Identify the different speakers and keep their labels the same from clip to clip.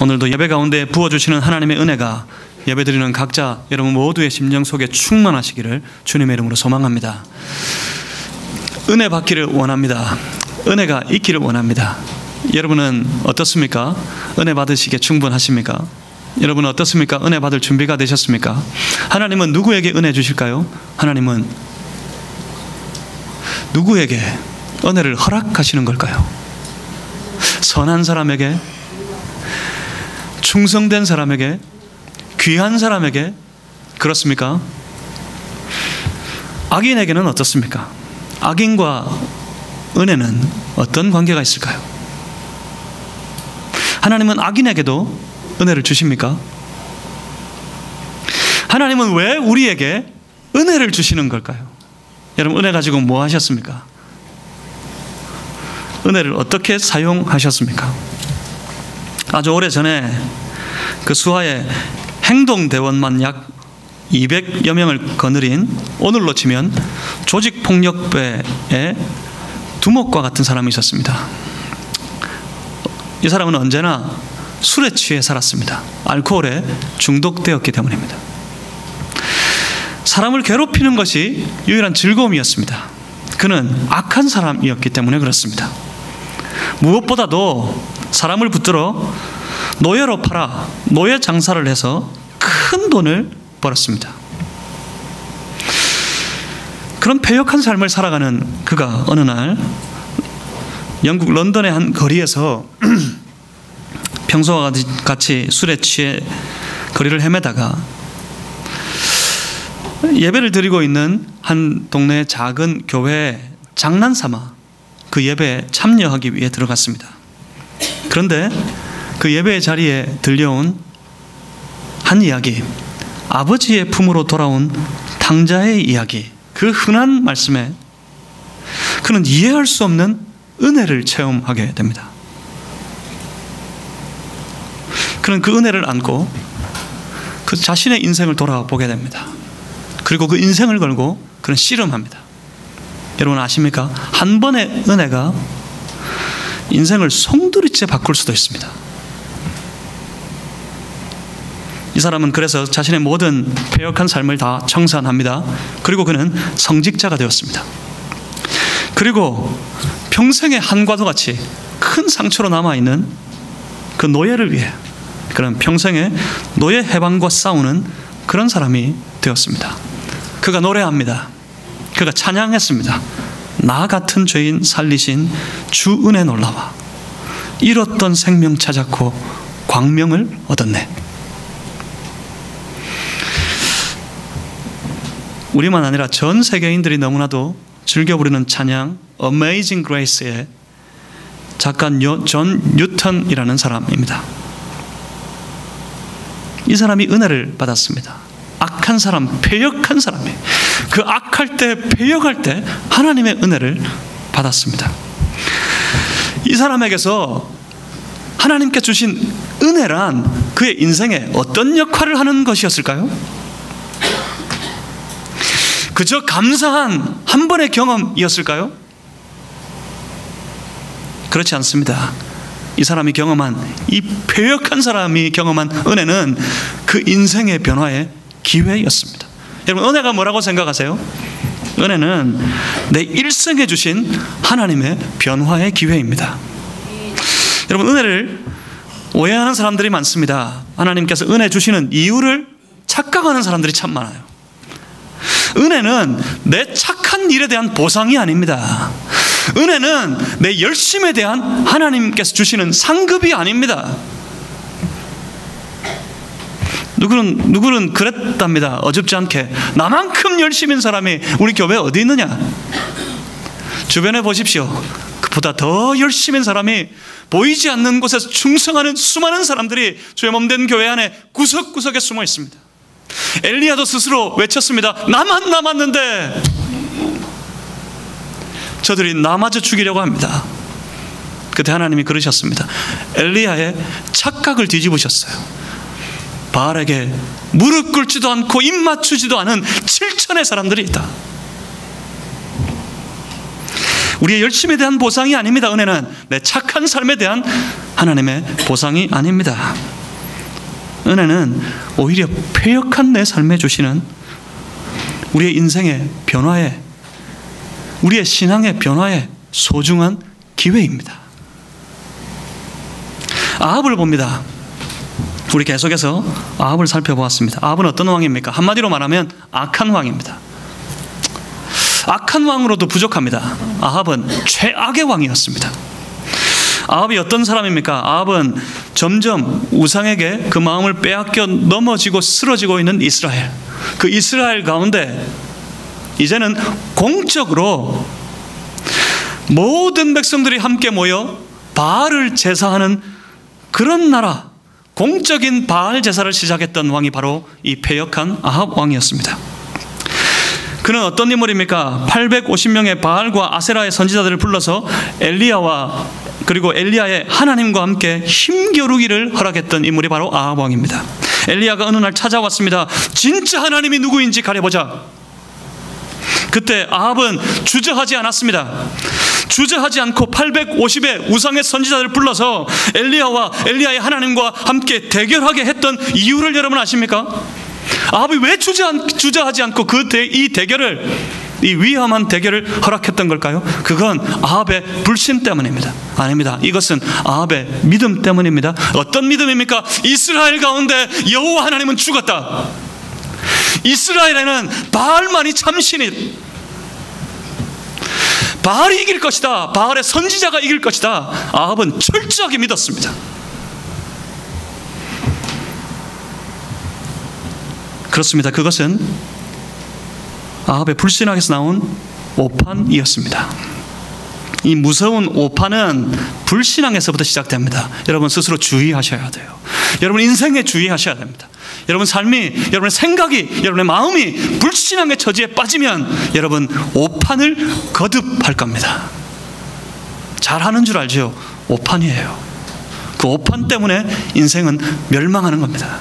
Speaker 1: 오늘도 예배 가운데 부어주시는 하나님의 은혜가 예배드리는 각자 여러분 모두의 심령 속에 충만하시기를 주님의 이름으로 소망합니다. 은혜 받기를 원합니다. 은혜가 있기를 원합니다. 여러분은 어떻습니까? 은혜 받으시기에 충분하십니까? 여러분은 어떻습니까? 은혜 받을 준비가 되셨습니까? 하나님은 누구에게 은혜 주실까요? 하나님은 누구에게 은혜를 허락하시는 걸까요? 선한 사람에게, 충성된 사람에게, 귀한 사람에게, 그렇습니까? 악인에게는 어떻습니까? 악인과 은혜는 어떤 관계가 있을까요? 하나님은 악인에게도 은혜를 주십니까? 하나님은 왜 우리에게 은혜를 주시는 걸까요? 여러분, 은혜 가지고 뭐 하셨습니까? 은혜를 어떻게 사용하셨습니까? 아주 오래전에 그 수하에 행동대원만 약 200여 명을 거느린, 오늘로 치면 조직폭력배의 두목과 같은 사람이 있었습니다. 이 사람은 언제나 술에 취해 살았습니다. 알코올에 중독되었기 때문입니다. 사람을 괴롭히는 것이 유일한 즐거움이었습니다. 그는 악한 사람이었기 때문에 그렇습니다. 무엇보다도 사람을 붙들어 노예로 팔아 노예 장사를 해서 큰 돈을 벌었습니다. 그런 패역한 삶을 살아가는 그가 어느 날 영국 런던의 한 거리에서 평소와 같이 술에 취해 거리를 헤매다가 예배를 드리고 있는 한 동네의 작은 교회에 장난삼아 그 예배에 참여하기 위해 들어갔습니다. 그런데 그 예배의 자리에 들려온 한 이야기, 아버지의 품으로 돌아온 탕자의 이야기, 그 흔한 말씀에 그는 이해할 수 없는 은혜를 체험하게 됩니다. 그는 그 은혜를 안고 그 자신의 인생을 돌아보게 됩니다. 그리고 그 인생을 걸고 그는 씨름합니다. 여러분 아십니까? 한 번의 은혜가 인생을 송두리째 바꿀 수도 있습니다. 이 사람은 그래서 자신의 모든 패역한 삶을 다 청산합니다. 그리고 그는 성직자가 되었습니다. 그리고 평생의 한과도 같이 큰 상처로 남아있는 그 노예를 위해, 그런 평생의 노예 해방과 싸우는 그런 사람이 되었습니다. 그가 노래합니다. 그가 찬양했습니다. 나 같은 죄인 살리신 주 은혜 놀라와 잃었던 생명 찾았고 광명을 얻었네. 우리만 아니라 전 세계인들이 너무나도 즐겨 부르는 찬양 Amazing Grace의 작가 존 뉴턴이라는 사람입니다. 이 사람이 은혜를 받았습니다. 악한 사람, 패역한 사람이 그 악할 때, 패역할 때 하나님의 은혜를 받았습니다. 이 사람에게서 하나님께 주신 은혜란 그의 인생에 어떤 역할을 하는 것이었을까요? 그저 감사한 한 번의 경험이었을까요? 그렇지 않습니다. 이 사람이 경험한, 이 패역한 사람이 경험한 은혜는 그 인생의 변화의 기회였습니다. 여러분, 은혜가 뭐라고 생각하세요? 은혜는 내 일생에 주신 하나님의 변화의 기회입니다. 여러분, 은혜를 오해하는 사람들이 많습니다. 하나님께서 은혜 주시는 이유를 착각하는 사람들이 참 많아요. 은혜는 내 착한 일에 대한 보상이 아닙니다. 은혜는 내 열심에 대한 하나님께서 주시는 상급이 아닙니다. 누구는 그랬답니다. 어줍지 않게. 나만큼 열심인 사람이 우리 교회에 어디 있느냐? 주변에 보십시오. 그보다 더 열심인 사람이 보이지 않는 곳에서 충성하는 수많은 사람들이 주의 몸된 교회 안에 구석구석에 숨어 있습니다. 엘리야도 스스로 외쳤습니다. 나만 남았는데 저들이 나마저 죽이려고 합니다. 그때 하나님이 그러셨습니다. 엘리야의 착각을 뒤집으셨어요. 바알에게 무릎 꿇지도 않고 입 맞추지도 않은 7천의 사람들이 있다. 우리의 열심에 대한 보상이 아닙니다. 은혜는 내 착한 삶에 대한 하나님의 보상이 아닙니다. 은혜는 오히려 패역한 내 삶에 주시는 우리의 인생의 변화에, 우리의 신앙의 변화에 소중한 기회입니다. 아합을 봅니다. 우리 계속해서 아합을 살펴보았습니다. 아합은 어떤 왕입니까? 한마디로 말하면 악한 왕입니다. 악한 왕으로도 부족합니다. 아합은 최악의 왕이었습니다. 아합이 어떤 사람입니까? 아합은 점점 우상에게 그 마음을 빼앗겨 넘어지고 쓰러지고 있는 이스라엘, 그 이스라엘 가운데 이제는 공적으로 모든 백성들이 함께 모여 바알을 제사하는 그런 나라, 공적인 바알 제사를 시작했던 왕이 바로 이 패역한 아합 왕이었습니다. 그는 어떤 인물입니까? 850명의 바알과 아세라의 선지자들을 불러서 엘리야와 그리고 엘리야의 하나님과 함께 힘겨루기를 허락했던 인물이 바로 아합 왕입니다. 엘리야가 어느 날 찾아왔습니다. 진짜 하나님이 누구인지 가려보자. 그때 아합은 주저하지 않았습니다. 주저하지 않고 850의 우상의 선지자들을 불러서 엘리야와 엘리야의 하나님과 함께 대결하게 했던 이유를 여러분 아십니까? 아합이 왜 주저하지 않고 이 대결을, 이 위험한 대결을 허락했던 걸까요? 그건 아합의 불신 때문입니다. 아닙니다. 이것은 아합의 믿음 때문입니다. 어떤 믿음입니까? 이스라엘 가운데 여호와 하나님은 죽었다. 이스라엘에는 바알만이 참신이, 바알이 이길 것이다. 바알의 선지자가 이길 것이다. 아합은 철저하게 믿었습니다. 그렇습니다. 그것은 아합의 불신앙에서 나온 오판이었습니다. 이 무서운 오판은 불신앙에서부터 시작됩니다. 여러분 스스로 주의하셔야 돼요. 여러분 인생에 주의하셔야 됩니다. 여러분 삶이, 여러분의 생각이, 여러분의 마음이 불신앙의 처지에 빠지면 여러분 오판을 거듭할 겁니다. 잘하는 줄 알죠? 오판이에요. 그 오판 때문에 인생은 멸망하는 겁니다.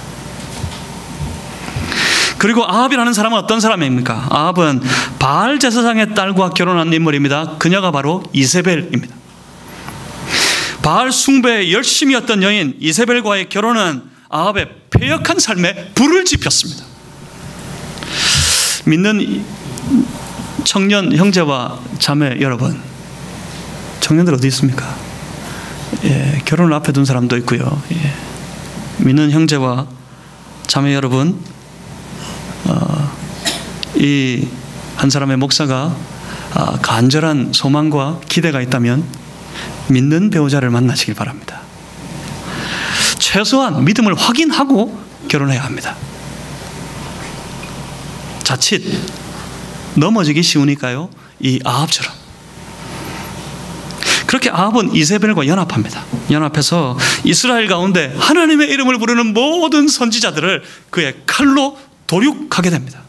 Speaker 1: 그리고 아합이라는 사람은 어떤 사람입니까? 아합은 바알 제사장의 딸과 결혼한 인물입니다. 그녀가 바로 이세벨입니다. 바알 숭배에 열심이었던 여인 이세벨과의 결혼은 아합의 패역한 삶에 불을 지폈습니다. 믿는 청년 형제와 자매 여러분, 청년들 어디 있습니까? 예, 결혼을 앞에 둔 사람도 있고요. 예. 믿는 형제와 자매 여러분, 이 한 사람의 목사가 간절한 소망과 기대가 있다면 믿는 배우자를 만나시길 바랍니다. 최소한 믿음을 확인하고 결혼해야 합니다. 자칫 넘어지기 쉬우니까요. 이 아합처럼. 그렇게 아합은 이세벨과 연합합니다. 연합해서 이스라엘 가운데 하나님의 이름을 부르는 모든 선지자들을 그의 칼로 도륙하게 됩니다.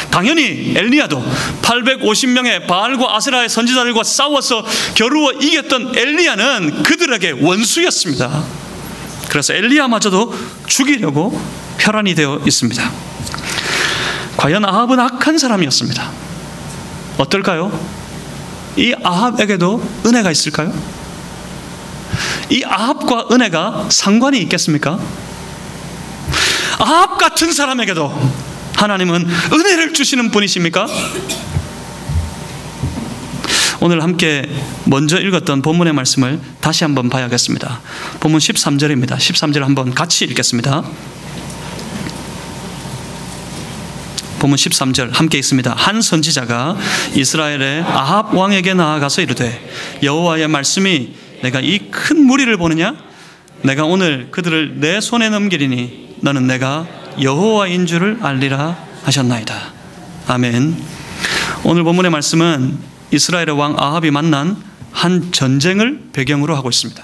Speaker 1: 당연히 엘리야도 850명의 바알과 아세라의 선지자들과 싸워서 겨루어 이겼던 엘리야는 그들에게 원수였습니다. 그래서 엘리야마저도 죽이려고 혈안이 되어 있습니다. 과연 아합은 악한 사람이었습니다. 어떨까요? 이 아합에게도 은혜가 있을까요? 이 아합과 은혜가 상관이 있겠습니까? 아합 같은 사람에게도 하나님은 은혜를 주시는 분이십니까? 오늘 함께 먼저 읽었던 본문의 말씀을 다시 한번 봐야겠습니다. 본문 13절입니다. 13절 한번 같이 읽겠습니다. 본문 13절 함께 읽습니다. 한 선지자가 이스라엘의 아합 왕에게 나아가서 이르되 여호와의 말씀이 내가 이 큰 무리를 보느냐? 내가 오늘 그들을 내 손에 넘기리니 너는 내가 여호와인 줄을 알리라 하셨나이다. 아멘. 오늘 본문의 말씀은 이스라엘의 왕 아합이 만난 한 전쟁을 배경으로 하고 있습니다.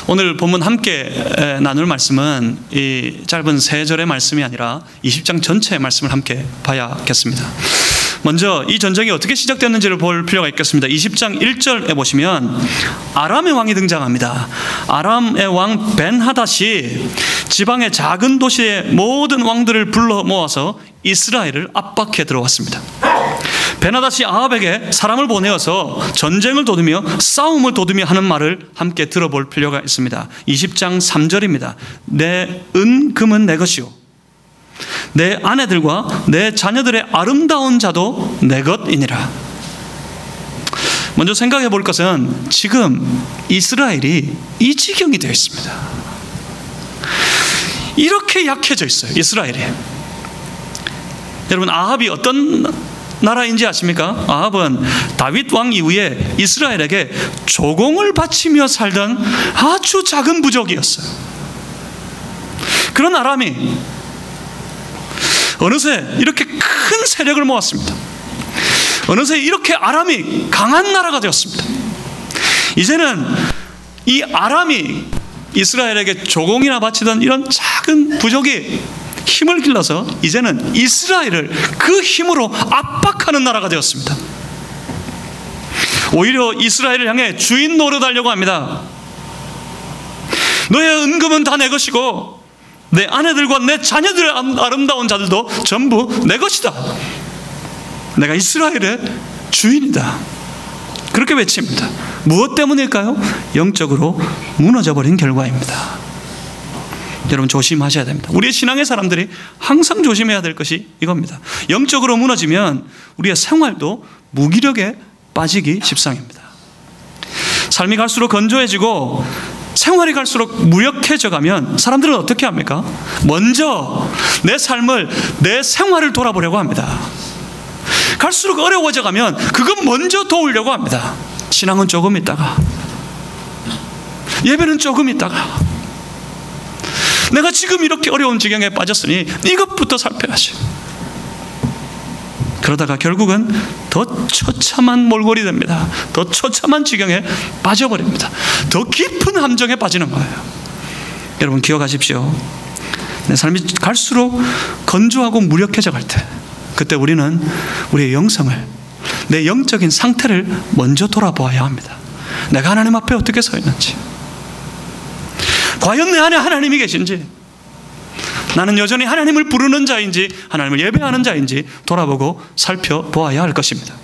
Speaker 1: 오늘 본문 함께 나눌 말씀은 이 짧은 3절의 말씀이 아니라 20장 전체의 말씀을 함께 봐야겠습니다. 먼저 이 전쟁이 어떻게 시작됐는지를 볼 필요가 있겠습니다. 20장 1절에 보시면 아람의 왕이 등장합니다. 아람의 왕 벤하닷이 지방의 작은 도시의 모든 왕들을 불러 모아서 이스라엘을 압박해 들어왔습니다. 베나닷이 아합에게 사람을 보내어서 전쟁을 도두며 싸움을 도두며 하는 말을 함께 들어볼 필요가 있습니다. 20장 3절입니다. 내 은, 금은 내 것이요 내 아내들과 내 자녀들의 아름다운 자도 내 것이니라. 먼저 생각해 볼 것은 지금 이스라엘이 이 지경이 되어 있습니다. 이렇게 약해져 있어요, 이스라엘이. 여러분, 아합이 어떤 나라인지 아십니까? 아합은 다윗 왕 이후에 이스라엘에게 조공을 바치며 살던 아주 작은 부족이었어요. 그런 아람이 어느새 이렇게 큰 세력을 모았습니다. 어느새 이렇게 아람이 강한 나라가 되었습니다. 이제는 이 아람이 이스라엘에게 조공이나 바치던 이런 작은 부족이 힘을 길러서 이제는 이스라엘을 그 힘으로 압박하는 나라가 되었습니다. 오히려 이스라엘을 향해 주인 노릇하려고 합니다. 너의 은금은 다 내 것이고 내 아내들과 내 자녀들의 아름다운 자들도 전부 내 것이다. 내가 이스라엘의 주인이다. 그렇게 외칩니다. 무엇 때문일까요? 영적으로 무너져버린 결과입니다. 여러분, 조심하셔야 됩니다. 우리의 신앙의 사람들이 항상 조심해야 될 것이 이겁니다. 영적으로 무너지면 우리의 생활도 무기력에 빠지기 십상입니다. 삶이 갈수록 건조해지고 생활이 갈수록 무력해져 가면 사람들은 어떻게 합니까? 먼저 내 삶을, 내 생활을 돌아보려고 합니다. 갈수록 어려워져 가면 그건 먼저 도우려고 합니다. 신앙은 조금 있다가, 예배는 조금 있다가, 내가 지금 이렇게 어려운 지경에 빠졌으니 이것부터 살펴야지. 그러다가 결국은 더 처참한 몰골이 됩니다. 더 처참한 지경에 빠져버립니다. 더 깊은 함정에 빠지는 거예요. 여러분, 기억하십시오. 내 삶이 갈수록 건조하고 무력해져 갈 때, 그때 우리는 우리의 영성을, 내 영적인 상태를 먼저 돌아보아야 합니다. 내가 하나님 앞에 어떻게 서 있는지, 과연 내 안에 하나님이 계신지, 나는 여전히 하나님을 부르는 자인지 하나님을 예배하는 자인지 돌아보고 살펴보아야 할 것입니다.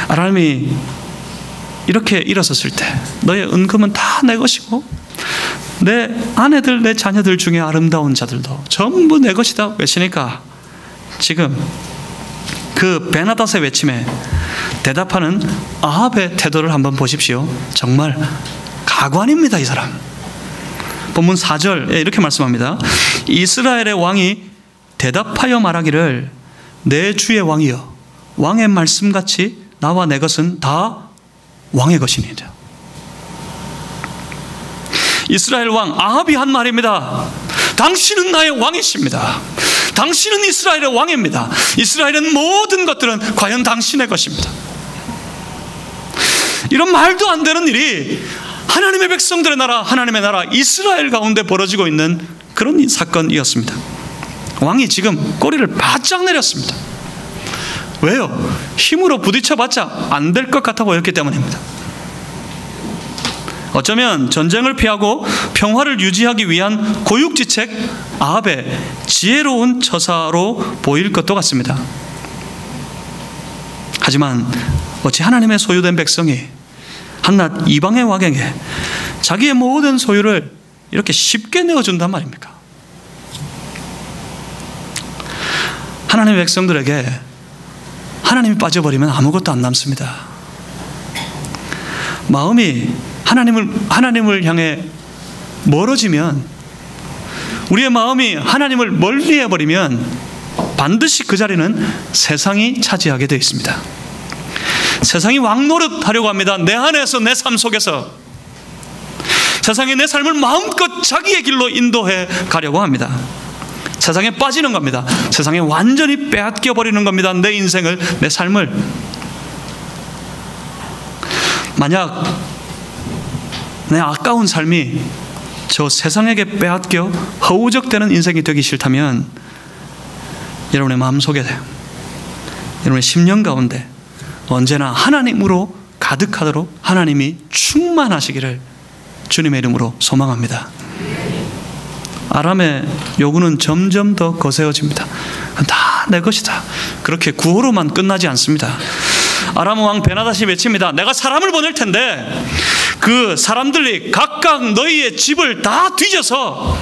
Speaker 1: 아람이 이렇게 일어섰을 때 너의 은금은 다 내 것이고 내 아내들, 내 자녀들 중에 아름다운 자들도 전부 내 것이다 외치니까, 지금 그 베나닷의 외침에 대답하는 아합의 태도를 한번 보십시오. 정말 가관입니다, 이 사람. 본문 4절에 이렇게 말씀합니다. 이스라엘의 왕이 대답하여 말하기를 내 주의 왕이여, 왕의 말씀같이 나와 내 것은 다 왕의 것이니라. 이스라엘 왕 아합이 한 말입니다. 당신은 나의 왕이십니다. 당신은 이스라엘의 왕입니다. 이스라엘의 모든 것들은 과연 당신의 것입니다. 이런 말도 안 되는 일이 하나님의 백성들의 나라, 하나님의 나라 이스라엘 가운데 벌어지고 있는 그런 사건이었습니다. 왕이 지금 꼬리를 바짝 내렸습니다. 왜요? 힘으로 부딪혀봤자 안 될 것 같아 보였기 때문입니다. 어쩌면 전쟁을 피하고 평화를 유지하기 위한 고육지책 아합의 지혜로운 처사로 보일 것도 같습니다. 하지만 어찌 하나님의 소유된 백성이 한낱 이방의 왕에게 자기의 모든 소유를 이렇게 쉽게 내어준단 말입니까? 하나님의 백성들에게 하나님이 빠져버리면 아무것도 안 남습니다. 마음이 하나님을 향해 멀어지면, 우리의 마음이 하나님을 멀리해버리면 반드시 그 자리는 세상이 차지하게 되어 있습니다. 세상이 왕노릇 하려고 합니다. 내 안에서, 내 삶 속에서 세상이 내 삶을 마음껏 자기의 길로 인도해 가려고 합니다. 세상에 빠지는 겁니다. 세상에 완전히 빼앗겨 버리는 겁니다. 내 인생을, 내 삶을. 만약 내 아까운 삶이 저 세상에게 빼앗겨 허우적대는 인생이 되기 싫다면, 여러분의 마음속에, 여러분의 심령 가운데 언제나 하나님으로 가득하도록 하나님이 충만하시기를 주님의 이름으로 소망합니다. 아람의 요구는 점점 더 거세어집니다. 다 내 것이다. 그렇게 구호로만 끝나지 않습니다. 아람 왕 베나닷이 외칩니다. 내가 사람을 보낼 텐데 그 사람들이 각각 너희의 집을 다 뒤져서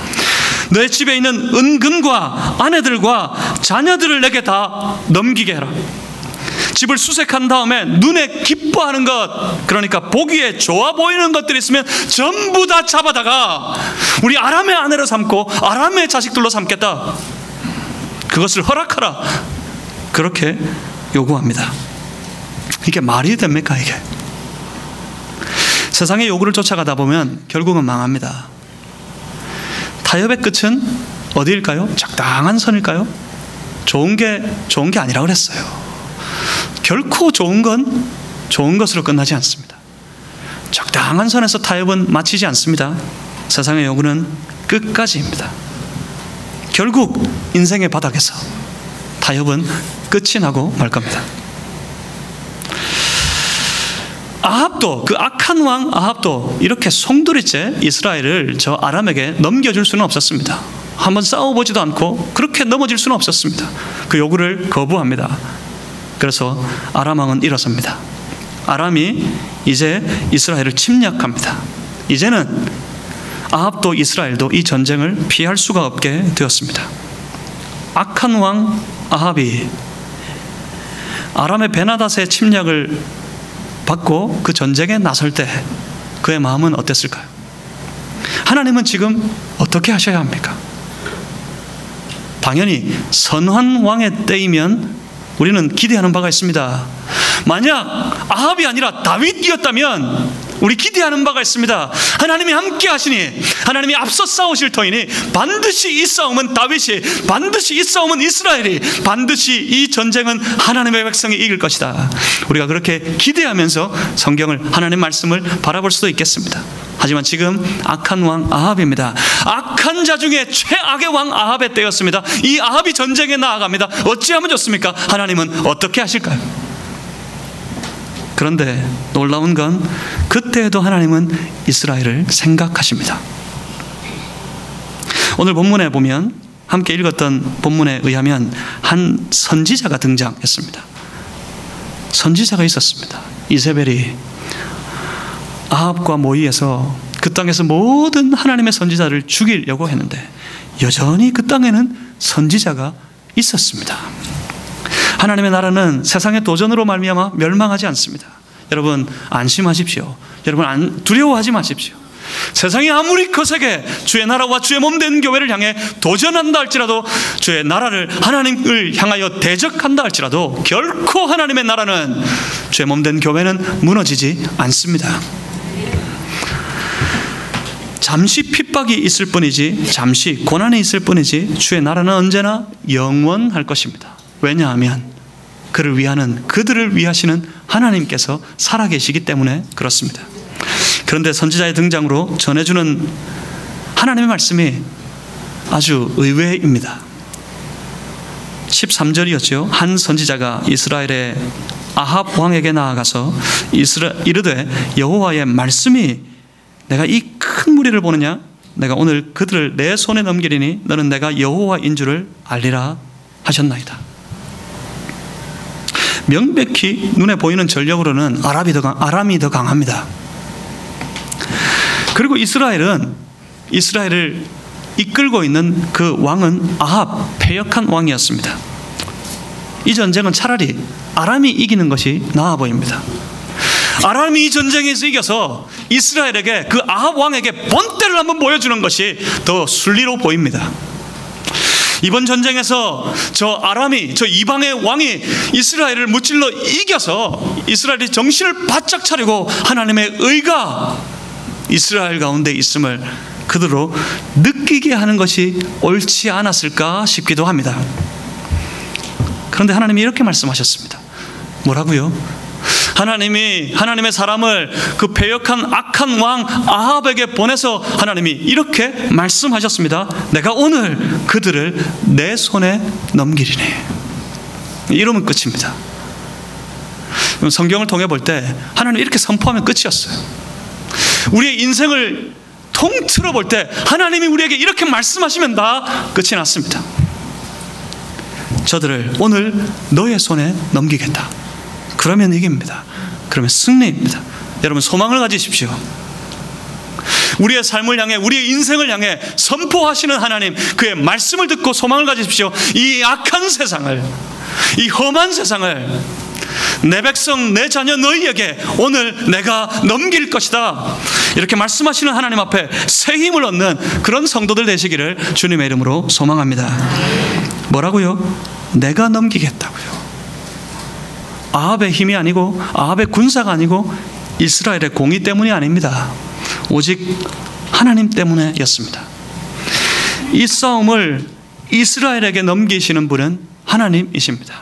Speaker 1: 너희 집에 있는 은근과 아내들과 자녀들을 내게 다 넘기게 해라. 집을 수색한 다음에 눈에 기뻐하는 것, 그러니까 보기에 좋아 보이는 것들이 있으면 전부 다 잡아다가 우리 아람의 아내로 삼고 아람의 자식들로 삼겠다. 그것을 허락하라. 그렇게 요구합니다. 이게 말이 됩니까? 이게 세상의 요구를 쫓아가다 보면 결국은 망합니다. 타협의 끝은 어디일까요? 적당한 선일까요? 좋은 게 아니라 그랬어요. 결코 좋은 건 좋은 것으로 끝나지 않습니다. 적당한 선에서 타협은 마치지 않습니다. 세상의 요구는 끝까지입니다. 결국 인생의 바닥에서 타협은 끝이 나고 말 겁니다. 아합도, 그 악한 왕 아합도 이렇게 송두리째 이스라엘을 저 아람에게 넘겨줄 수는 없었습니다. 한번 싸워보지도 않고 그렇게 넘어질 수는 없었습니다. 그 요구를 거부합니다. 그래서 아람 왕은 일어섭니다. 아람이 이제 이스라엘을 침략합니다. 이제는 아합도 이스라엘도 이 전쟁을 피할 수가 없게 되었습니다. 악한 왕 아합이 아람의 베나닷의 침략을 받고 그 전쟁에 나설 때 그의 마음은 어땠을까요? 하나님은 지금 어떻게 하셔야 합니까? 당연히 선한 왕의 때이면 우리는 기대하는 바가 있습니다. 만약 아합이 아니라 다윗이었다면 우리 기대하는 바가 있습니다. 하나님이 함께 하시니, 하나님이 앞서 싸우실 터이니 반드시 이 싸움은 다윗이, 반드시 이 싸움은 이스라엘이, 반드시 이 전쟁은 하나님의 백성이 이길 것이다. 우리가 그렇게 기대하면서 성경을, 하나님 말씀을 바라볼 수도 있겠습니다. 하지만 지금 악한 왕 아합입니다. 악한 자 중에 최악의 왕 아합의 때였습니다. 이 아합이 전쟁에 나아갑니다. 어찌하면 좋습니까? 하나님은 어떻게 하실까요? 그런데 놀라운 건 그때에도 하나님은 이스라엘을 생각하십니다. 오늘 본문에 보면, 함께 읽었던 본문에 의하면 한 선지자가 등장했습니다. 선지자가 있었습니다. 이세벨이 아합과 모의해서 그 땅에서 모든 하나님의 선지자를 죽이려고 했는데 여전히 그 땅에는 선지자가 있었습니다. 하나님의 나라는 세상의 도전으로 말미암아 멸망하지 않습니다. 여러분 안심하십시오. 여러분 두려워하지 마십시오. 세상이 아무리 거세게 주의 나라와 주의 몸된 교회를 향해 도전한다 할지라도, 주의 나라를, 하나님을 향하여 대적한다 할지라도 결코 하나님의 나라는, 주의 몸된 교회는 무너지지 않습니다. 잠시 핍박이 있을 뿐이지, 잠시 고난이 있을 뿐이지 주의 나라는 언제나 영원할 것입니다. 왜냐하면 그를 위하는, 그들을 위하시는 하나님께서 살아계시기 때문에 그렇습니다. 그런데 선지자의 등장으로 전해주는 하나님의 말씀이 아주 의외입니다. 13절이었죠. 한 선지자가 이스라엘의 아합 왕에게 나아가서 이르되 여호와의 말씀이 내가 이 큰 무리를 보느냐? 내가 오늘 그들을 내 손에 넘기리니 너는 내가 여호와인 줄을 알리라 하셨나이다. 명백히 눈에 보이는 전력으로는 아람이 더 강합니다. 그리고 이스라엘을 이끌고 있는 그 왕은 아합, 패역한 왕이었습니다. 이 전쟁은 차라리 아람이 이기는 것이 나아 보입니다. 아람이 이 전쟁에서 이겨서 이스라엘에게, 그 아합 왕에게 본때를 한번 보여주는 것이 더 순리로 보입니다. 이번 전쟁에서 저 이방의 왕이 이스라엘을 무찔러 이겨서 이스라엘이 정신을 바짝 차리고 하나님의 의가 이스라엘 가운데 있음을 그대로 느끼게 하는 것이 옳지 않았을까 싶기도 합니다. 그런데 하나님이 이렇게 말씀하셨습니다. 뭐라고요? 하나님의 사람을 그 패역한 악한 왕 아합에게 보내서 하나님이 이렇게 말씀하셨습니다. 내가 오늘 그들을 내 손에 넘기리니. 이러면 끝입니다. 성경을 통해 볼 때 하나님이 이렇게 선포하면 끝이었어요. 우리의 인생을 통틀어 볼 때 하나님이 우리에게 이렇게 말씀하시면 다 끝이 났습니다. 저들을 오늘 너의 손에 넘기겠다. 그러면 이깁니다. 그러면 승리입니다. 여러분, 소망을 가지십시오. 우리의 삶을 향해, 우리의 인생을 향해 선포하시는 하나님, 그의 말씀을 듣고 소망을 가지십시오. 이 악한 세상을, 이 험한 세상을 내 백성, 내 자녀 너희에게 오늘 내가 넘길 것이다. 이렇게 말씀하시는 하나님 앞에 새 힘을 얻는 그런 성도들 되시기를 주님의 이름으로 소망합니다. 뭐라고요? 내가 넘기겠다고요. 아합의 힘이 아니고, 아합의 군사가 아니고, 이스라엘의 공의 때문이 아닙니다. 오직 하나님 때문에였습니다. 이 싸움을 이스라엘에게 넘기시는 분은 하나님이십니다.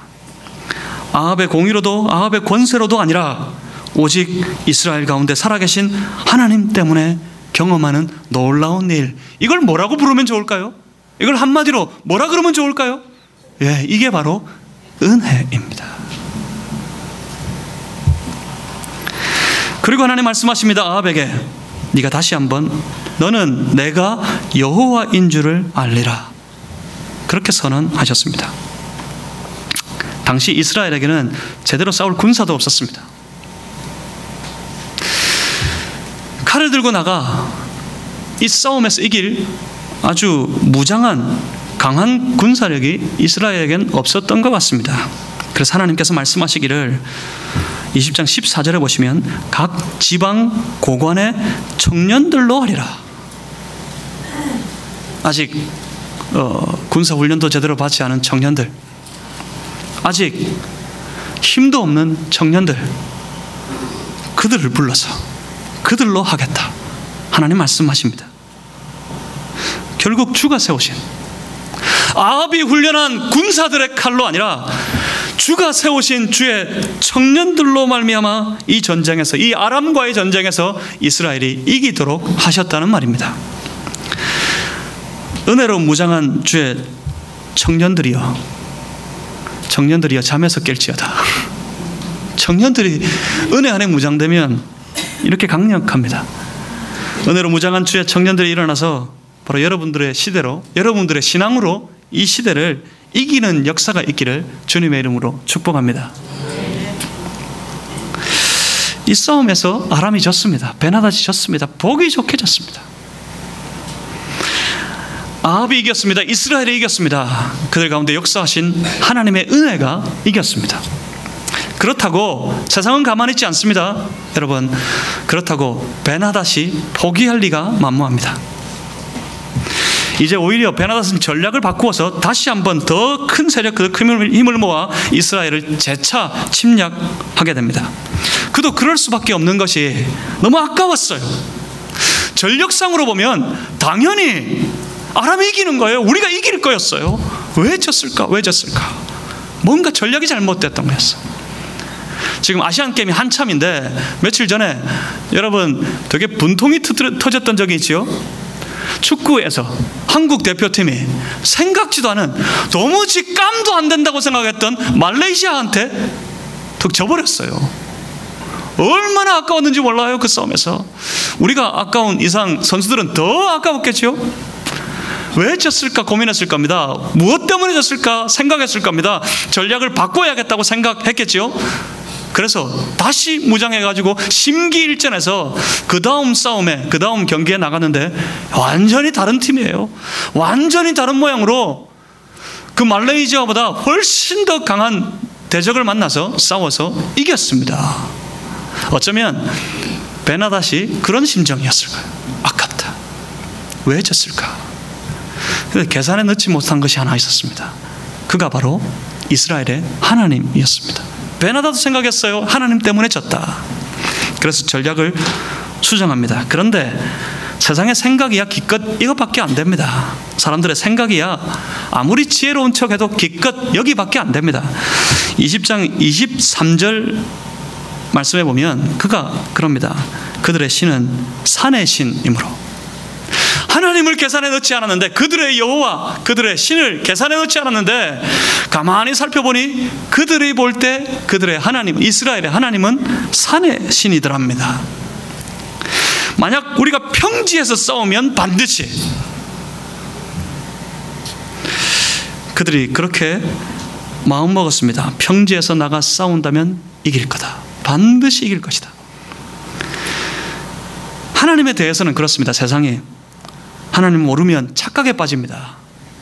Speaker 1: 아합의 공의로도 아합의 권세로도 아니라 오직 이스라엘 가운데 살아계신 하나님 때문에 경험하는 놀라운 일, 이걸 뭐라고 부르면 좋을까요? 이걸 한마디로 뭐라 그러면 좋을까요? 예, 이게 바로 은혜입니다. 그리고 하나님 말씀하십니다. 아합에게 네가 다시 한번 너는 내가 여호와인 줄을 알리라. 그렇게 선언하셨습니다. 당시 이스라엘에게는 제대로 싸울 군사도 없었습니다. 칼을 들고 나가 이 싸움에서 이길 아주 무장한 강한 군사력이 이스라엘에겐 없었던 것 같습니다. 그래서 하나님께서 말씀하시기를 20장 14절에 보시면 각 지방 고관의 청년들로 하리라. 아직 군사훈련도 제대로 받지 않은 청년들, 아직 힘도 없는 청년들, 그들을 불러서 그들로 하겠다. 하나님 말씀하십니다. 결국 주가 세우신, 아합이 훈련한 군사들의 칼로 아니라 주가 세우신 주의 청년들로 말미암아 이 전쟁에서, 이 아람과의 전쟁에서 이스라엘이 이기도록 하셨다는 말입니다. 은혜로 무장한 주의 청년들이여 잠에서 깰지어다. 청년들이 은혜 안에 무장되면 이렇게 강력합니다. 은혜로 무장한 주의 청년들이 일어나서 바로 여러분들의 시대로, 여러분들의 신앙으로 이 시대를 이기는 역사가 있기를 주님의 이름으로 축복합니다. 이 싸움에서 아람이 졌습니다. 베나닷이 졌습니다. 보기 좋게 졌습니다. 아합이 이겼습니다. 이스라엘이 이겼습니다. 그들 가운데 역사하신 하나님의 은혜가 이겼습니다. 그렇다고 세상은 가만히 있지 않습니다. 여러분, 그렇다고 베나닷이 포기할 리가 만무합니다. 이제 오히려 베나닷은 전략을 바꾸어서 다시 한번 더 큰 세력, 더 큰 힘을 모아 이스라엘을 재차 침략하게 됩니다. 그도 그럴 수밖에 없는 것이 너무 아까웠어요. 전력상으로 보면 당연히 아람이 이기는 거예요. 우리가 이길 거였어요. 왜 졌을까? 왜 졌을까? 뭔가 전략이 잘못됐던 거였어. 지금 아시안게임이 한참인데 며칠 전에 여러분 되게 분통이 터졌던 적이 있지요. 축구에서 한국 대표팀이 생각지도 않은, 도무지 깜도 안 된다고 생각했던 말레이시아한테 툭 져버렸어요. 얼마나 아까웠는지 몰라요. 그 싸움에서 우리가 아까운 이상 선수들은 더 아까웠겠죠. 왜 졌을까 고민했을 겁니다. 무엇 때문에 졌을까 생각했을 겁니다. 전략을 바꿔야겠다고 생각했겠죠. 그래서 다시 무장해가지고 심기일전에서 그 다음 싸움에, 그 다음 경기에 나갔는데 완전히 다른 팀이에요. 완전히 다른 모양으로 그 말레이시아보다 훨씬 더 강한 대적을 만나서 싸워서 이겼습니다. 어쩌면 베나닷이 그런 심정이었을 거예요. 아깝다. 왜 졌을까? 계산에 넣지 못한 것이 하나 있었습니다. 그가 바로 이스라엘의 하나님이었습니다. 베나닷도 생각했어요. 하나님 때문에 졌다. 그래서 전략을 수정합니다. 그런데 세상의 생각이야 기껏 이것밖에 안 됩니다. 사람들의 생각이야 아무리 지혜로운 척해도 기껏 여기밖에 안 됩니다. 20장 23절 말씀해 보면 그가 그럽니다. 그들의 신은 산의 신이므로. 하나님을 계산해 넣지 않았는데, 그들의 여호와, 그들의 신을 계산해 넣지 않았는데 가만히 살펴보니 그들이 볼 때 그들의 하나님, 이스라엘의 하나님은 산의 신이더랍니다. 만약 우리가 평지에서 싸우면 반드시, 그들이 그렇게 마음먹었습니다. 평지에서 나가 싸운다면 이길 거다. 반드시 이길 것이다. 하나님에 대해서는 그렇습니다. 세상이 하나님 모르면 착각에 빠집니다.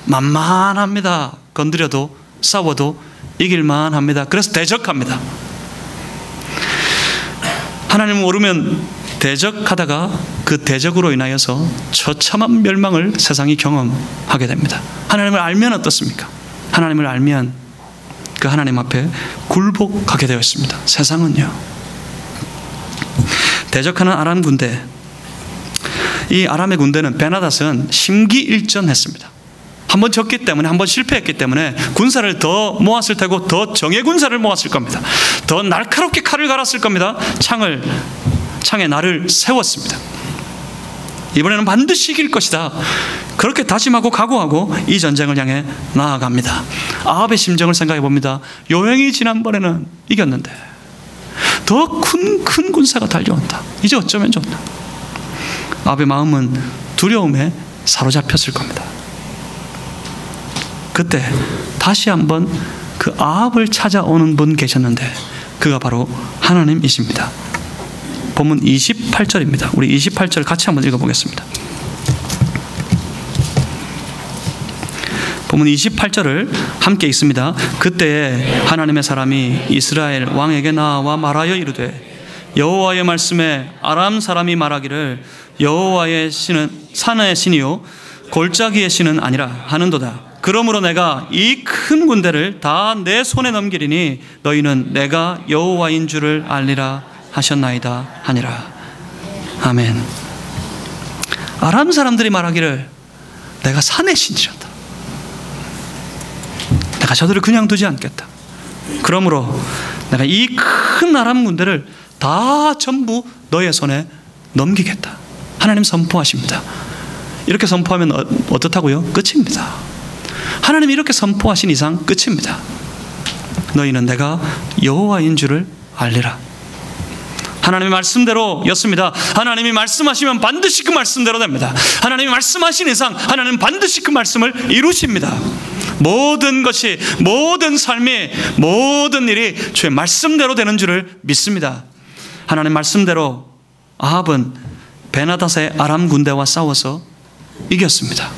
Speaker 1: 만만합니다. 건드려도 싸워도 이길만 합니다. 그래서 대적합니다. 하나님 모르면 대적하다가 그 대적으로 인하여서 처참한 멸망을 세상이 경험하게 됩니다. 하나님을 알면 어떻습니까? 하나님을 알면 그 하나님 앞에 굴복하게 되어 있습니다. 세상은요, 대적하는 아람 군대, 이 아람의 군대는 베나닷은 심기일전했습니다. 한번 졌기 때문에, 한번 실패했기 때문에 군사를 더 모았을 테고 더 정예 군사를 모았을 겁니다. 더 날카롭게 칼을 갈았을 겁니다. 창에 날을 세웠습니다. 이번에는 반드시 이길 것이다. 그렇게 다짐하고 각오하고 이 전쟁을 향해 나아갑니다. 아합의 심정을 생각해 봅니다. 요행이 지난번에는 이겼는데 더 큰 군사가 달려온다. 이제 어쩌면 좋나. 아합의 마음은 두려움에 사로잡혔을 겁니다. 그때 다시 한번 그 아합을 찾아오는 분 계셨는데 그가 바로 하나님이십니다. 본문 28절입니다. 우리 28절 같이 한번 읽어보겠습니다. 본문 28절을 함께 읽습니다. 그때에 하나님의 사람이 이스라엘 왕에게 나와 말하여 이르되 여호와의 말씀에 아람 사람이 말하기를 여호와의 신은 산의 신이요 골짜기의 신은 아니라 하는도다. 그러므로 내가 이 큰 군대를 다 내 손에 넘기리니 너희는 내가 여호와인 줄을 알리라 하셨나이다 하니라. 아멘. 아람 사람들이 말하기를 내가 산의 신이란다. 내가 저들을 그냥 두지 않겠다. 그러므로 내가 이 큰 아람 군대를 다 전부 너의 손에 넘기겠다. 하나님 선포하십니다. 이렇게 선포하면 어떻다고요? 끝입니다. 하나님이 이렇게 선포하신 이상 끝입니다. 너희는 내가 여호와인 줄을 알리라. 하나님의 말씀대로였습니다. 하나님이 말씀하시면 반드시 그 말씀대로 됩니다. 하나님이 말씀하신 이상 하나님은 반드시 그 말씀을 이루십니다. 모든 것이, 모든 삶이, 모든 일이 주의 말씀대로 되는 줄을 믿습니다. 하나님 말씀대로 아합은 베나닷의 아람 군대와 싸워서 이겼습니다.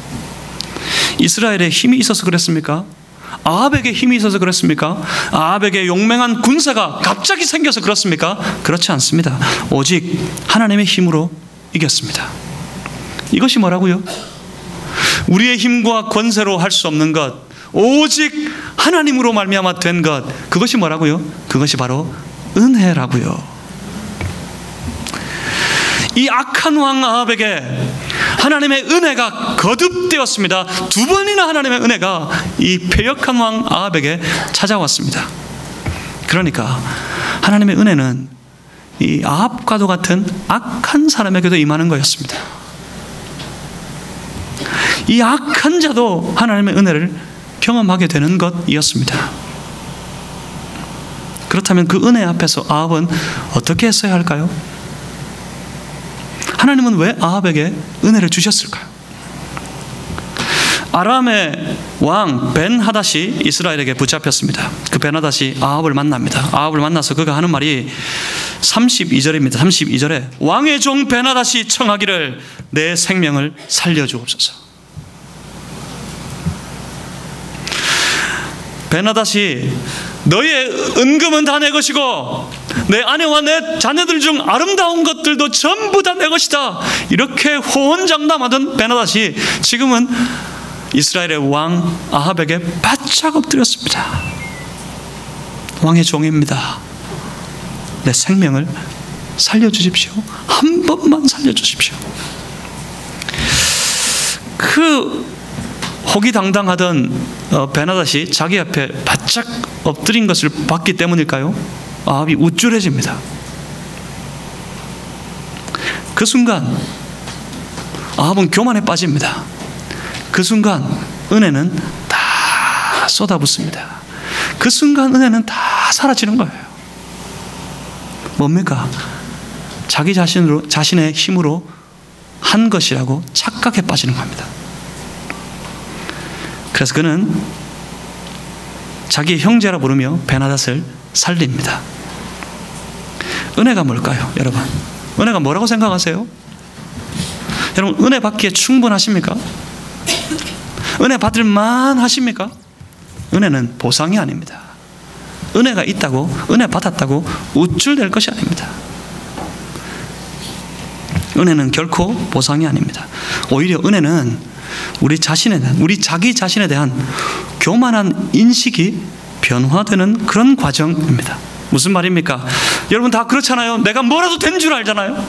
Speaker 1: 이스라엘에 힘이 있어서 그랬습니까? 아합에게 힘이 있어서 그렇습니까? 아합에게 용맹한 군사가 갑자기 생겨서 그렇습니까? 그렇지 않습니다. 오직 하나님의 힘으로 이겼습니다. 이것이 뭐라고요? 우리의 힘과 권세로 할 수 없는 것, 오직 하나님으로 말미암아 된 것, 그것이 뭐라고요? 그것이 바로 은혜라고요. 이 악한 왕 아합에게 하나님의 은혜가 거듭되었습니다. 두 번이나 하나님의 은혜가 이 패역한 왕 아합에게 찾아왔습니다. 그러니까 하나님의 은혜는 이 아합과도 같은 악한 사람에게도 임하는 거였습니다. 이 악한 자도 하나님의 은혜를 경험하게 되는 것이었습니다. 그렇다면 그 은혜 앞에서 아합은 어떻게 했어야 할까요? 하나님은 왜 아합에게 은혜를 주셨을까요? 아람의 왕 벤하닷이 이스라엘에게 붙잡혔습니다. 그 벤하닷이 아합을 만납니다. 아합을 만나서 그가 하는 말이 32절입니다. 32절에 왕의 종 벤하닷이 청하기를 내 생명을 살려주옵소서. 벤하닷이 너의 은금은 다 내 것이고 내 아내와 내 자녀들 중 아름다운 것들도 전부 다 내 것이다. 이렇게 호언장담하던 벤하닷이 지금은 이스라엘의 왕 아합에게 바짝 엎드렸습니다. 왕의 종입니다. 내 생명을 살려주십시오. 한 번만 살려주십시오. 그 호기당당하던 벤하닷이 자기 앞에 바짝 엎드린 것을 봤기 때문일까요? 아합이 우쭐해집니다. 그 순간 아합은 교만에 빠집니다. 그 순간 은혜는 다 쏟아붓습니다. 그 순간 은혜는 다 사라지는 거예요. 뭡니까? 자기 자신의 힘으로 한 것이라고 착각에 빠지는 겁니다. 그래서 그는 자기의 형제라 부르며 베나닷을 살립니다. 은혜가 뭘까요, 여러분? 은혜가 뭐라고 생각하세요? 여러분, 은혜 받기에 충분하십니까? 은혜 받을 만하십니까? 은혜는 보상이 아닙니다. 은혜가 있다고, 은혜 받았다고 우쭐댈 것이 아닙니다. 은혜는 결코 보상이 아닙니다. 오히려 은혜는 우리 자기 자신에 대한 교만한 인식이 변화되는 그런 과정입니다. 무슨 말입니까? 여러분 다 그렇잖아요. 내가 뭐라도 된 줄 알잖아요.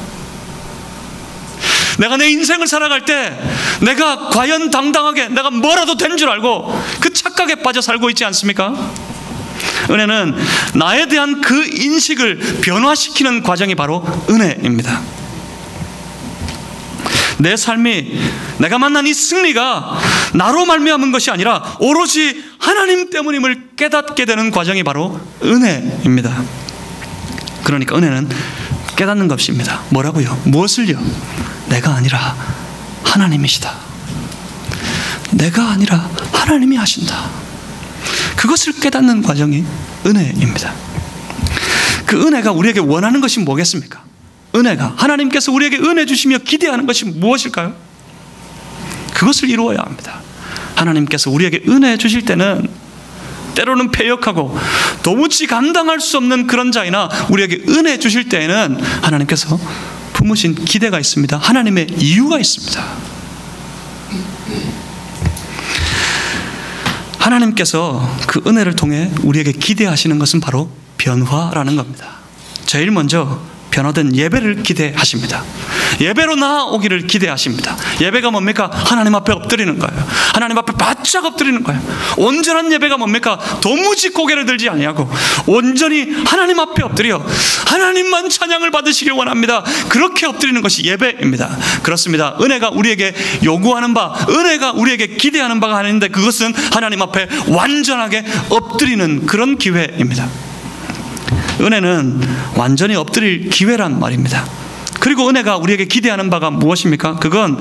Speaker 1: 내가 내 인생을 살아갈 때 내가 과연 당당하게 내가 뭐라도 된 줄 알고 그 착각에 빠져 살고 있지 않습니까? 은혜는 나에 대한 그 인식을 변화시키는 과정이 바로 은혜입니다. 내 삶이, 내가 만난 이 승리가 나로 말미암은 것이 아니라 오로지 하나님 때문임을 깨닫게 되는 과정이 바로 은혜입니다. 그러니까 은혜는 깨닫는 것입니다. 뭐라고요? 무엇을요? 내가 아니라 하나님이시다. 내가 아니라 하나님이 하신다. 그것을 깨닫는 과정이 은혜입니다. 그 은혜가 우리에게 원하는 것이 뭐겠습니까? 은혜가, 하나님께서 우리에게 은혜 주시며 기대하는 것이 무엇일까요? 그것을 이루어야 합니다. 하나님께서 우리에게 은혜 주실 때는 때로는 패역하고 도무지 감당할 수 없는 그런 자이나 우리에게 은혜 주실 때에는 하나님께서 품으신 기대가 있습니다. 하나님의 이유가 있습니다. 하나님께서 그 은혜를 통해 우리에게 기대하시는 것은 바로 변화라는 겁니다. 제일 먼저 변화된 예배를 기대하십니다. 예배로 나아오기를 기대하십니다. 예배가 뭡니까? 하나님 앞에 엎드리는 거예요. 하나님 앞에 바짝 엎드리는 거예요. 온전한 예배가 뭡니까? 도무지 고개를 들지 아니하고 온전히 하나님 앞에 엎드려 하나님만 찬양을 받으시길 원합니다. 그렇게 엎드리는 것이 예배입니다. 그렇습니다. 은혜가 우리에게 요구하는 바, 은혜가 우리에게 기대하는 바가 아닌데 그것은 하나님 앞에 완전하게 엎드리는 그런 기회입니다. 은혜는 완전히 엎드릴 기회란 말입니다. 그리고 은혜가 우리에게 기대하는 바가 무엇입니까? 그건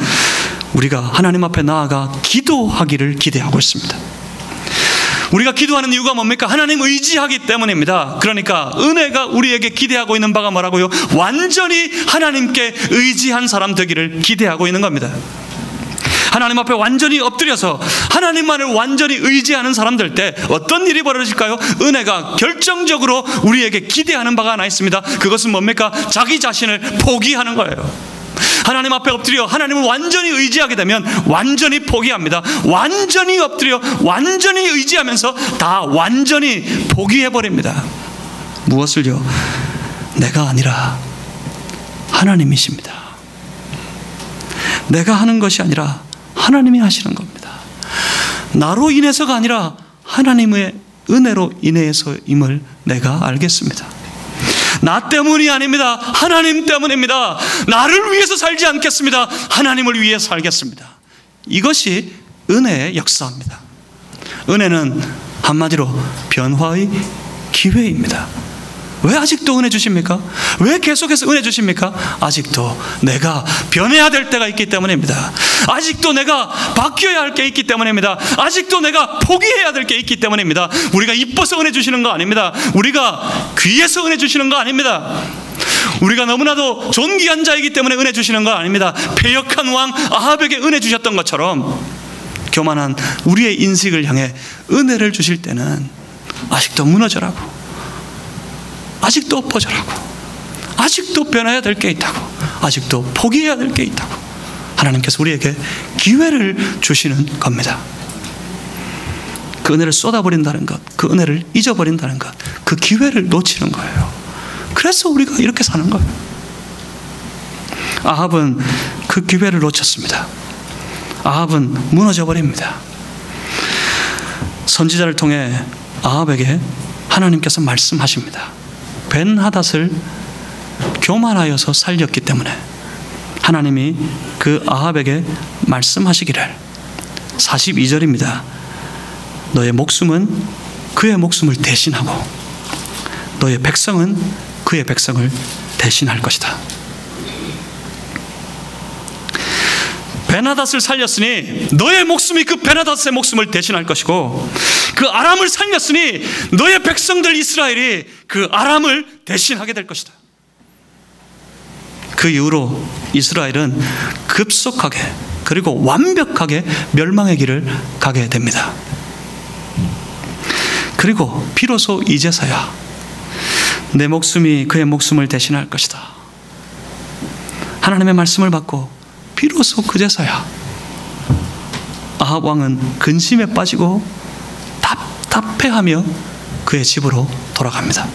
Speaker 1: 우리가 하나님 앞에 나아가 기도하기를 기대하고 있습니다. 우리가 기도하는 이유가 뭡니까? 하나님 의지하기 때문입니다. 그러니까 은혜가 우리에게 기대하고 있는 바가 뭐라고요? 완전히 하나님께 의지한 사람 되기를 기대하고 있는 겁니다. 하나님 앞에 완전히 엎드려서 하나님만을 완전히 의지하는 사람들 때 어떤 일이 벌어질까요? 은혜가 결정적으로 우리에게 기대하는 바가 하나 있습니다. 그것은 뭡니까? 자기 자신을 포기하는 거예요. 하나님 앞에 엎드려 하나님을 완전히 의지하게 되면 완전히 포기합니다. 완전히 엎드려 완전히 의지하면서 다 완전히 포기해버립니다. 무엇을요? 내가 아니라 하나님이십니다. 내가 하는 것이 아니라 하나님이 하시는 겁니다. 나로 인해서가 아니라 하나님의 은혜로 인해서임을 내가 알겠습니다. 나 때문이 아닙니다. 하나님 때문입니다. 나를 위해서 살지 않겠습니다. 하나님을 위해 살겠습니다. 이것이 은혜의 역사입니다. 은혜는 한마디로 변화의 기회입니다. 왜 아직도 은혜 주십니까? 왜 계속해서 은혜 주십니까? 아직도 내가 변해야 될 때가 있기 때문입니다. 아직도 내가 바뀌어야 할 게 있기 때문입니다. 아직도 내가 포기해야 될 게 있기 때문입니다. 우리가 이뻐서 은혜 주시는 거 아닙니다. 우리가 귀해서 은혜 주시는 거 아닙니다. 우리가 너무나도 존귀한 자이기 때문에 은혜 주시는 거 아닙니다. 패역한 왕 아합에게 은혜 주셨던 것처럼 교만한 우리의 인식을 향해 은혜를 주실 때는 아직도 무너져라고, 아직도 엎어져라고, 아직도 변해야 될 게 있다고, 아직도 포기해야 될 게 있다고 하나님께서 우리에게 기회를 주시는 겁니다. 그 은혜를 쏟아버린다는 것, 그 은혜를 잊어버린다는 것, 그 기회를 놓치는 거예요. 그래서 우리가 이렇게 사는 거예요. 아합은 그 기회를 놓쳤습니다. 아합은 무너져 버립니다. 선지자를 통해 아합에게 하나님께서 말씀하십니다. 벤하닷을 교만하여서 살렸기 때문에 하나님이 그 아합에게 말씀하시기를 42절입니다. 너의 목숨은 그의 목숨을 대신하고 너의 백성은 그의 백성을 대신할 것이다. 베나닷을 살렸으니 너의 목숨이 그 베나닷의 목숨을 대신할 것이고, 그 아람을 살렸으니 너의 백성들 이스라엘이 그 아람을 대신하게 될 것이다. 그 이후로 이스라엘은 급속하게 그리고 완벽하게 멸망의 길을 가게 됩니다. 그리고 비로소 이제서야 내 목숨이 그의 목숨을 대신할 것이다. 하나님의 말씀을 받고 비로소 그제서야 아합 왕은 근심에 빠지고 답답해하며 그의 집으로 돌아갑니다.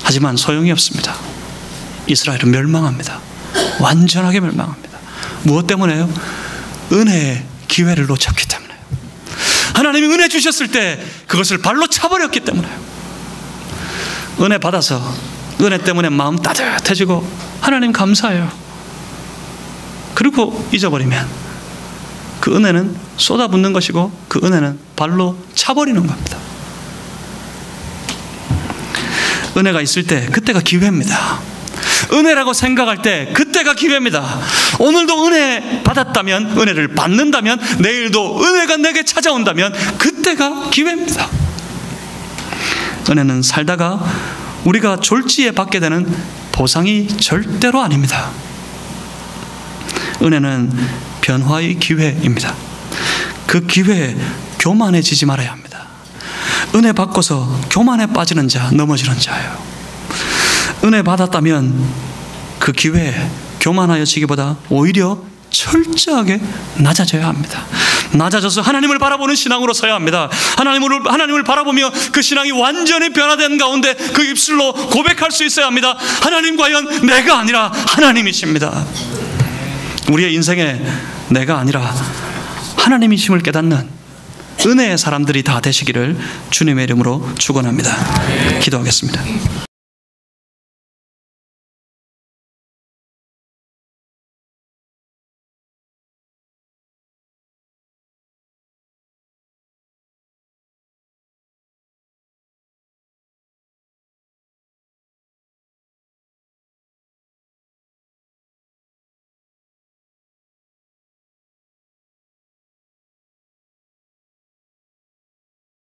Speaker 1: 하지만 소용이 없습니다. 이스라엘은 멸망합니다. 완전하게 멸망합니다. 무엇 때문에요? 은혜의 기회를 놓쳤기 때문에요. 하나님이 은혜 주셨을 때 그것을 발로 차버렸기 때문에요. 은혜 받아서 은혜 때문에 마음 따뜻해지고 하나님 감사해요. 그리고 잊어버리면 그 은혜는 쏟아붓는 것이고 그 은혜는 발로 차버리는 겁니다. 은혜가 있을 때 그때가 기회입니다. 은혜라고 생각할 때 그때가 기회입니다. 오늘도 은혜 받았다면, 은혜를 받는다면, 내일도 은혜가 내게 찾아온다면 그때가 기회입니다. 은혜는 살다가 우리가 졸지에 받게 되는 보상이 절대로 아닙니다. 은혜는 변화의 기회입니다. 그 기회에 교만해지지 말아야 합니다. 은혜 받고서 교만에 빠지는 자, 넘어지는 자예요. 은혜 받았다면 그 기회에 교만하여지기보다 오히려 철저하게 낮아져야 합니다. 낮아져서 하나님을 바라보는 신앙으로 서야 합니다. 하나님을 바라보며 그 신앙이 완전히 변화된 가운데 그 입술로 고백할 수 있어야 합니다. 하나님, 과연 내가 아니라 하나님이십니다. 우리의 인생에 내가 아니라 하나님이심을 깨닫는 은혜의 사람들이 다 되시기를 주님의 이름으로 축원합니다. 기도하겠습니다.